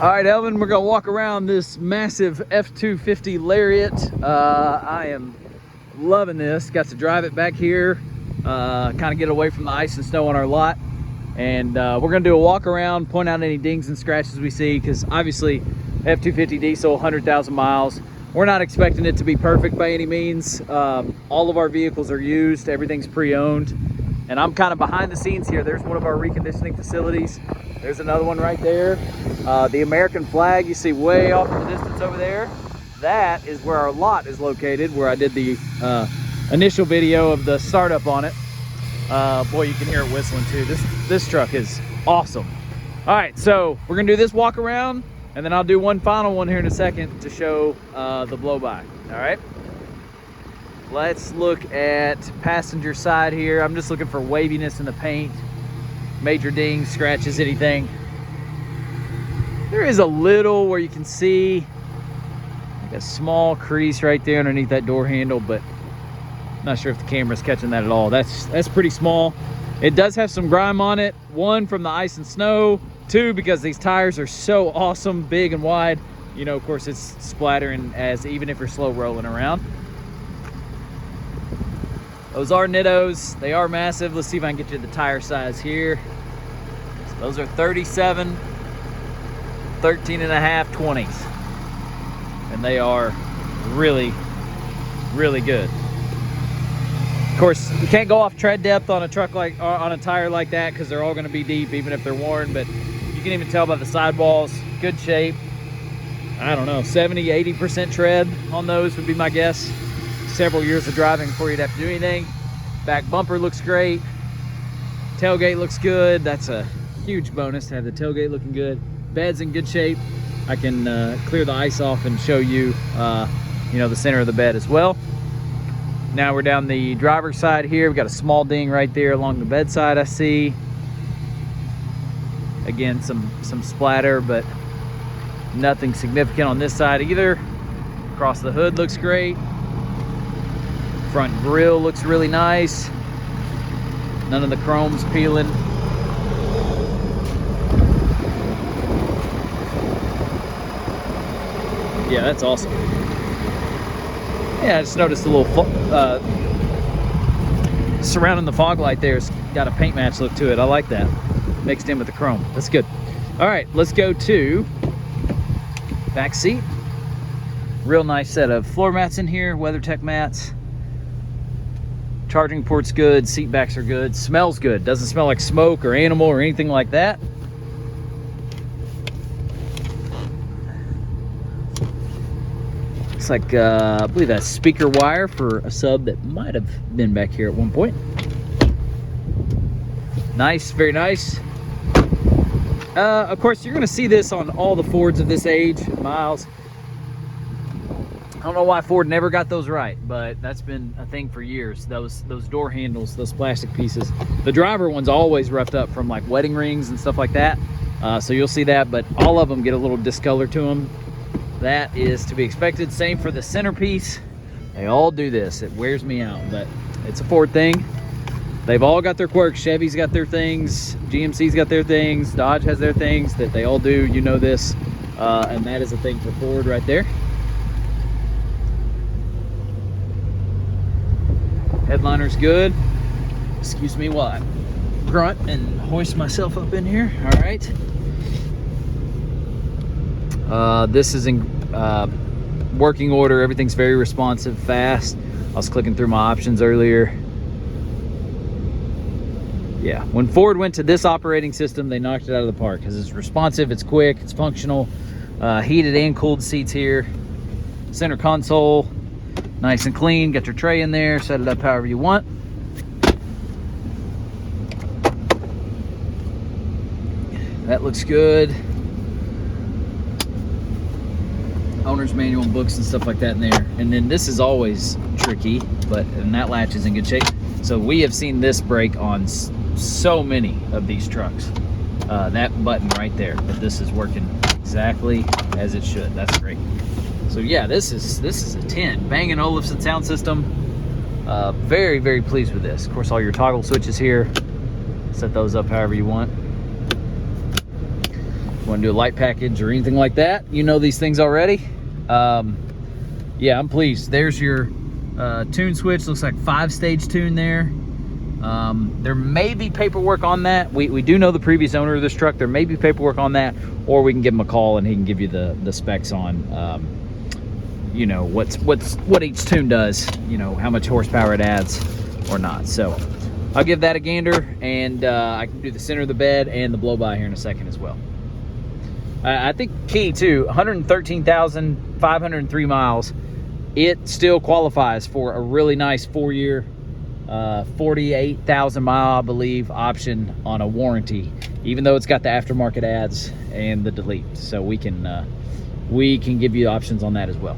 All right, Elvin, we're gonna walk around this massive F-250 Lariat. I am loving this. Got to drive it back here, kind of get away from the ice and snow on our lot. And we're gonna do a walk around, point out any dings and scratches we see, because obviously F-250 diesel, 100,000 miles. We're not expecting it to be perfect by any means. All of our vehicles are used, everything's pre-owned. And I'm kind of behind the scenes here. There's one of our reconditioning facilities. There's another one right there. The American flag you see way off in the distance over there, that is where our lot is located, where I did the initial video of the startup on it. Boy, you can hear it whistling too. This truck is awesome. All right, so we're gonna do this walk around, and then I'll do one final one here in a second to show the blow by. All right, let's look at passenger side here. I'm just looking for waviness in the paint, major dings, scratches, anything. There is a little where you can see like a small crease right there underneath that door handle, but I'm not sure if the camera's catching that at all. That's pretty small. It does have some grime on it. One, from the ice and snow. Two, because these tires are so awesome, big and wide. You know, of course, it's splattering as even if you're slow rolling around. Those are Nittos. They are massive. Let's see if I can get you the tire size here. So those are 37, 13.5, 20s. And they are really, really good. Of course, you can't go off tread depth on a truck like on a tire like that, because they're all going to be deep even if they're worn, but you can even tell by the sidewalls, good shape. I don't know, 70-80% tread on those would be my guess. Several years of driving before you'd have to do anything. Back bumper looks great. Tailgate looks good. That's a huge bonus to have the tailgate looking good. Bed's in good shape. I can clear the ice off and show you, you know, the center of the bed as well. Now we're down the driver's side here. We've got a small ding right there along the bedside, I see. Again, some splatter, but nothing significant on this side either. Across the hood looks great. Front grille looks really nice. None of the chrome's peeling. Yeah, that's awesome. Yeah, I just noticed a little surrounding the fog light there's got a paint match look to it. I like that. Mixed in with the chrome. That's good. All right, let's go to back seat. Real nice set of floor mats in here, WeatherTech mats. Charging port's good, seat backs are good, smells good. Doesn't smell like smoke or animal or anything like that. Looks like, I believe that's speaker wire for a sub that might have been back here at one point. Nice, very nice. Of course, you're gonna see this on all the Fords of this age, miles. I don't know why Ford never got those right, but that's been a thing for years. Those door handles, those plastic pieces. The driver one's always roughed up from like wedding rings and stuff like that. So you'll see that, but all of them get a little discolor to them. That is to be expected. Same for the centerpiece. They all do this. It wears me out, but it's a Ford thing. They've all got their quirks. Chevy's got their things. GMC's got their things. Dodge has their things that they all do. You know this. And that is a thing for Ford right there. Headliner's good. Excuse me while I grunt and hoist myself up in here. All right. This is in working order. Everything's very responsive, fast. I was clicking through my options earlier. Yeah, when Ford went to this operating system, they knocked it out of the park because it's responsive, it's quick, it's functional. Heated and cooled seats here. Center console, nice and clean. Got your tray in there. Set it up however you want. That looks good. Owner's manual and books and stuff like that in there. And then this is always tricky, and that latch is in good shape. So we have seen this break on so many of these trucks. That button right there, but this is working exactly as it should. That's great. So yeah, this is a 10. Bang & Olufsen sound system. Very, very pleased with this. Of course, all your toggle switches here. Set those up however you want. want to do a light package or anything like that, you know these things already. Yeah, I'm pleased. There's your tune switch. Looks like 5-stage tune there. There may be paperwork on that. We do know the previous owner of this truck. There may be paperwork on that, or we can give him a call and he can give you the specs on you know what each tune does, you know, how much horsepower it adds or not. So I'll give that a gander, and I can do the center of the bed and the blow-by here in a second as well. I think key too, 113,503 miles. It still qualifies for a really nice 4-year, 48,000 mile, I believe, option on a warranty, even though it's got the aftermarket adds and the delete. So we can give you options on that as well.